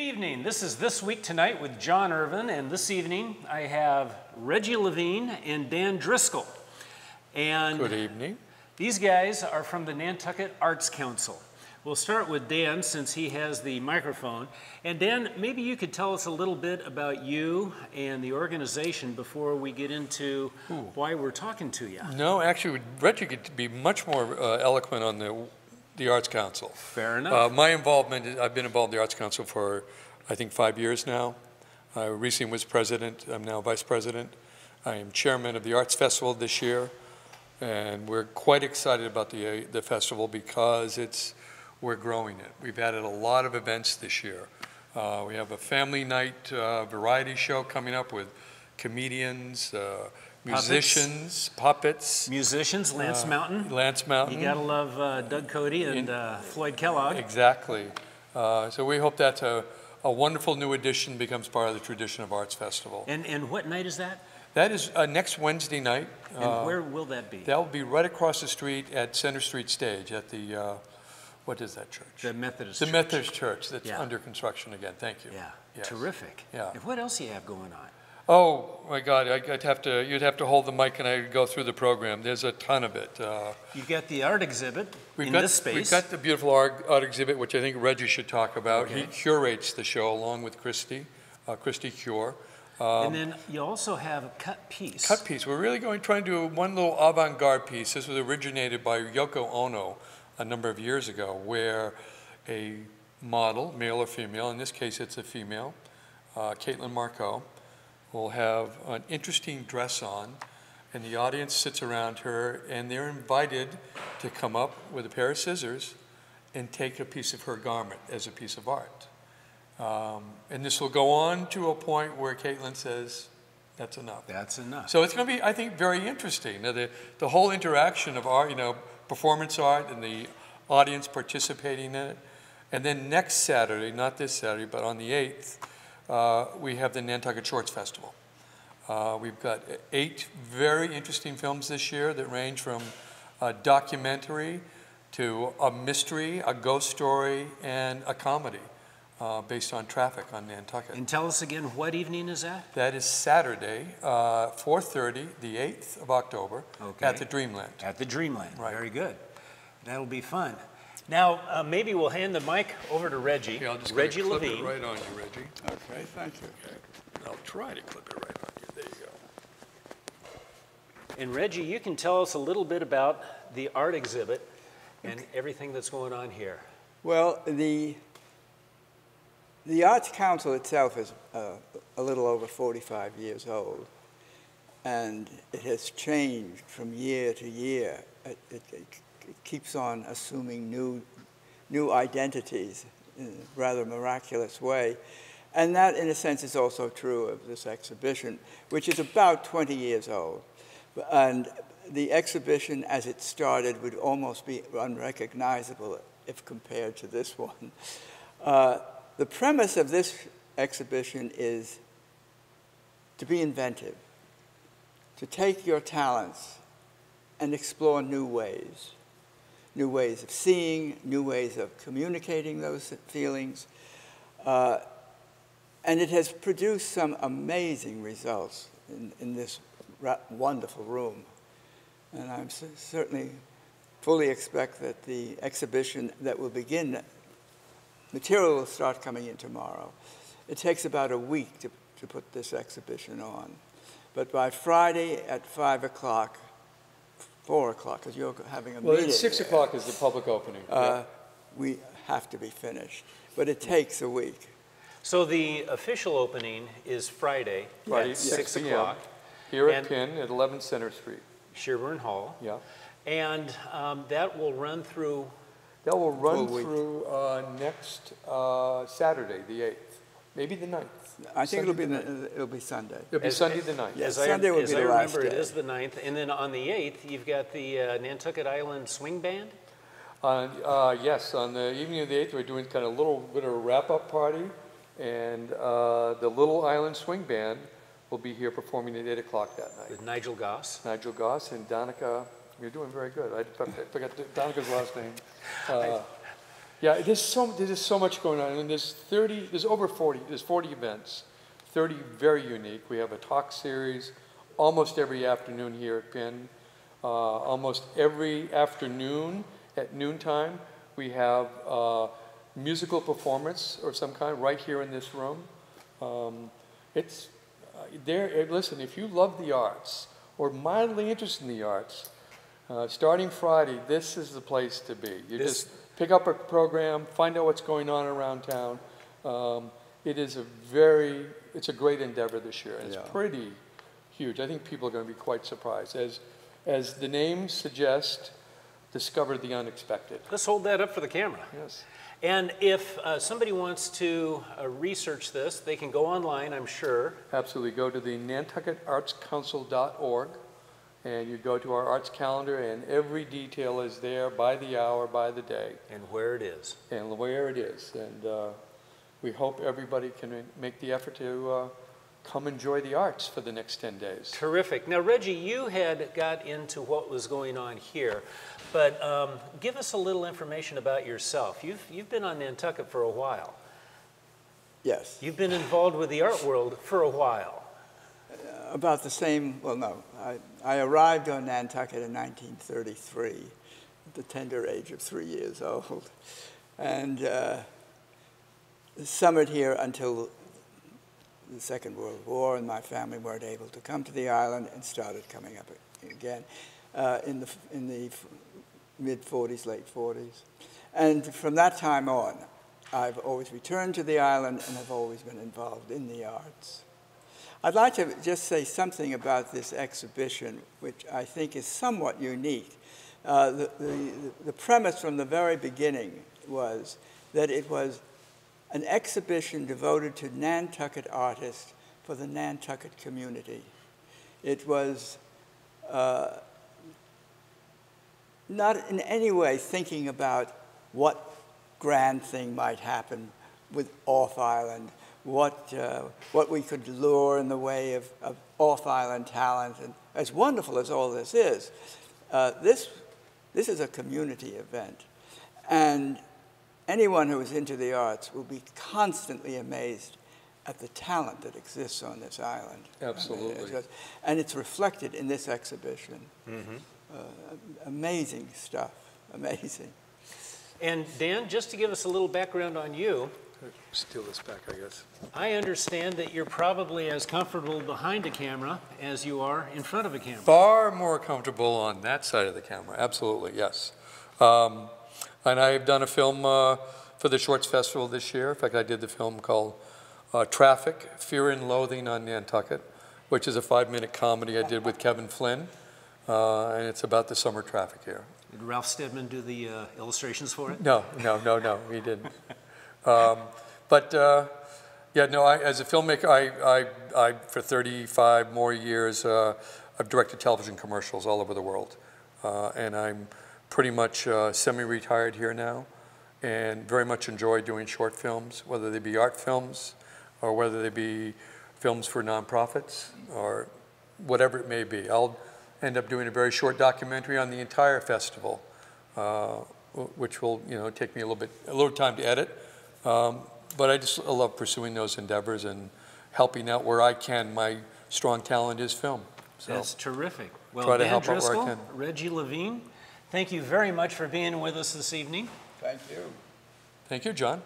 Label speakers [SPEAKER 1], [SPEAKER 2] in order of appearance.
[SPEAKER 1] Good evening. This is This Week Tonight with John Irvin, and this evening I have Reggie Levine and Dan Driscoll. And
[SPEAKER 2] good evening.
[SPEAKER 1] These guys are from the Nantucket Arts Council. We'll start with Dan since he has the microphone. And Dan, maybe you could tell us a little bit about you and the organization before we get into why we're talking to you.
[SPEAKER 2] No, actually, Reggie could be much more eloquent on the Arts Council.
[SPEAKER 1] Fair enough.
[SPEAKER 2] My involvement, I've been involved in the Arts Council for, I think, 5 years now. I recently was president. I'm now vice president. I am chairman of the Arts Festival this year. And we're quite excited about the festival because we're growing it. We've added a lot of events this year. We have a family night variety show coming up with comedians, musicians, puppets.
[SPEAKER 1] Musicians, Lance Mountain.
[SPEAKER 2] Lance Mountain.
[SPEAKER 1] You gotta love Doug Cody and Floyd Kellogg.
[SPEAKER 2] Exactly. So we hope that's a wonderful new addition, becomes part of the tradition of Arts Festival.
[SPEAKER 1] And what night is that?
[SPEAKER 2] That is next Wednesday night.
[SPEAKER 1] And where will that be?
[SPEAKER 2] That will be right across the street at Center Street Stage at the, what is that church?
[SPEAKER 1] The Methodist
[SPEAKER 2] Church.
[SPEAKER 1] The
[SPEAKER 2] Methodist Church that's under construction again. Thank you.
[SPEAKER 1] Yeah,
[SPEAKER 2] yes.
[SPEAKER 1] Terrific.
[SPEAKER 2] Yeah.
[SPEAKER 1] And what else do you have going on?
[SPEAKER 2] Oh my God, you'd have to hold the mic and I'd go through the program. There's a ton of it.
[SPEAKER 1] You've got the art exhibit this space.
[SPEAKER 2] We've got the beautiful art exhibit, which I think Reggie should talk about.
[SPEAKER 1] Okay.
[SPEAKER 2] He curates the show along with Christy Cure.
[SPEAKER 1] And then you also have a cut piece.
[SPEAKER 2] Cut piece. We're really trying to do one little avant-garde piece. This was originated by Yoko Ono a number of years ago, where a model, male or female, in this case it's a female, Caitlin Marcoux, will have an interesting dress on, and the audience sits around her, and they're invited to come up with a pair of scissors and take a piece of her garment as a piece of art. And this will go on to a point where Caitlin says, that's enough.
[SPEAKER 1] That's enough.
[SPEAKER 2] So it's going to be, I think, very interesting. The whole interaction of art, performance art and the audience participating in it. And then next Saturday, not this Saturday, but on the 8th, we have the Nantucket Shorts Festival. We've got 8 very interesting films this year that range from a documentary to a mystery, a ghost story, and a comedy. Based on traffic on Nantucket.
[SPEAKER 1] And tell us again, what evening is that?
[SPEAKER 2] That is Saturday, 4:30, the 8th of October, at the Dreamland.
[SPEAKER 1] At the Dreamland,
[SPEAKER 2] right.
[SPEAKER 1] Very good. That'll be fun. Now, maybe we'll hand the mic over to Reggie.
[SPEAKER 2] Yeah, I'll just
[SPEAKER 1] Reggie
[SPEAKER 2] clip
[SPEAKER 1] Levine.
[SPEAKER 2] it right on you, Reggie.
[SPEAKER 3] Okay, thank you.
[SPEAKER 2] Okay. I'll try to clip it right on you. There you go.
[SPEAKER 1] And Reggie, you can tell us a little bit about the art exhibit and everything that's going on here.
[SPEAKER 3] Well, the Arts Council itself is a little over 45 years old, and it has changed from year to year. It keeps on assuming new identities in a rather miraculous way. And that, in a sense, is also true of this exhibition, which is about 20 years old. And the exhibition, as it started, would almost be unrecognizable if compared to this one. The premise of this exhibition is to be inventive, to take your talents and explore new ways of seeing, new ways of communicating those feelings. And it has produced some amazing results in this wonderful room. And I certainly fully expect that the exhibition that will begin, material will start coming in tomorrow. It takes about a week to put this exhibition on. But by Friday at 5 o'clock, 4 o'clock, because you're having a meeting.
[SPEAKER 2] Well, 6 o'clock is the public opening.
[SPEAKER 3] We have to be finished. But it takes a week.
[SPEAKER 1] So the official opening is Friday at 6 o'clock.
[SPEAKER 2] Here at PIN at 11 Center Street.
[SPEAKER 1] Sherburne Hall.
[SPEAKER 2] Yeah.
[SPEAKER 1] And that will run through?
[SPEAKER 2] That will run through next Saturday, the 8th, maybe the 9th.
[SPEAKER 3] I think it'll be Sunday.
[SPEAKER 2] It'll be Sunday the 9th.
[SPEAKER 3] Yes, Sunday will be the last day.
[SPEAKER 1] It is the 9th. And then on the 8th, you've got the Nantucket Island Swing Band?
[SPEAKER 2] Yes, on the evening of the 8th, we're doing kind of a little bit of a wrap-up party. And the Little Island Swing Band will be here performing at 8 o'clock that night.
[SPEAKER 1] With Nigel Goss.
[SPEAKER 2] Nigel Goss and Donica. You're doing very good. I forgot Donica's last name. Yeah, there's so much going on, and there's over 40 events, 30 very unique. We have a talk series almost every afternoon here at Penn. Almost every afternoon at noontime, we have musical performance of some kind right here in this room. Listen, if you love the arts or mildly interested in the arts, starting Friday, this is the place to be. Just pick up a program, find out what's going on around town. It's a great endeavor this year, and it's pretty huge. I think people are going to be quite surprised. As the name suggests, discover the unexpected.
[SPEAKER 1] Let's hold that up for the camera.
[SPEAKER 2] Yes.
[SPEAKER 1] And if somebody wants to research this, they can go online, I'm sure.
[SPEAKER 2] Absolutely. Go to the nantucketartscouncil.org, and you go to our arts calendar, and every detail is there by the hour, by the day.
[SPEAKER 1] And where it is.
[SPEAKER 2] And where it is. And we hope everybody can make the effort to come enjoy the arts for the next 10 days.
[SPEAKER 1] Terrific. Now, Reggie, you had got into what was going on here, but give us a little information about yourself. You've been on Nantucket for a while.
[SPEAKER 3] Yes.
[SPEAKER 1] You've been involved with the art world for a while.
[SPEAKER 3] About the same, well, no. I arrived on Nantucket in 1933 at the tender age of 3 years old, and summered here until the Second World War, and my family weren't able to come to the island and started coming up again in the mid-40s, late 40s. And from that time on, I've always returned to the island and have always been involved in the arts. I'd like to just say something about this exhibition, which I think is somewhat unique. The premise from the very beginning was that it was an exhibition devoted to Nantucket artists for the Nantucket community. It was not in any way thinking about what grand thing might happen with Off-Island, what we could lure in the way of Off-Island talent. And as wonderful as all this is a community event. And anyone who is into the arts will be constantly amazed at the talent that exists on this island.
[SPEAKER 2] Absolutely.
[SPEAKER 3] And it's reflected in this exhibition.
[SPEAKER 1] Mm-hmm.
[SPEAKER 3] Amazing stuff, amazing.
[SPEAKER 1] And Dan, just to give us a little background on you,
[SPEAKER 2] Steal this back, I guess.
[SPEAKER 1] I understand that you're probably as comfortable behind a camera as you are in front of a camera.
[SPEAKER 2] Far more comfortable on that side of the camera, absolutely, yes. And I've done a film for the Shorts Festival this year. In fact, I did the film called Traffic, Fear and Loathing on Nantucket, which is a 5-minute comedy I did with Kevin Flynn, and it's about the summer traffic here.
[SPEAKER 1] Did Ralph Steadman do the illustrations for it?
[SPEAKER 2] No, he didn't. As a filmmaker, I for 35 more years, I've directed television commercials all over the world, and I'm pretty much semi-retired here now, and very much enjoy doing short films, whether they be art films or whether they be films for nonprofits or whatever it may be. I'll end up doing a very short documentary on the entire festival, which will take me a little time to edit. But I just love pursuing those endeavors and helping out where I can. My strong talent is film. So
[SPEAKER 1] that's terrific. Well,
[SPEAKER 2] try to
[SPEAKER 1] Dan
[SPEAKER 2] help out where I
[SPEAKER 1] Driscoll,
[SPEAKER 2] can.
[SPEAKER 1] Reggie Levine, thank you very much for being with us this evening.
[SPEAKER 3] Thank you.
[SPEAKER 2] Thank you, John.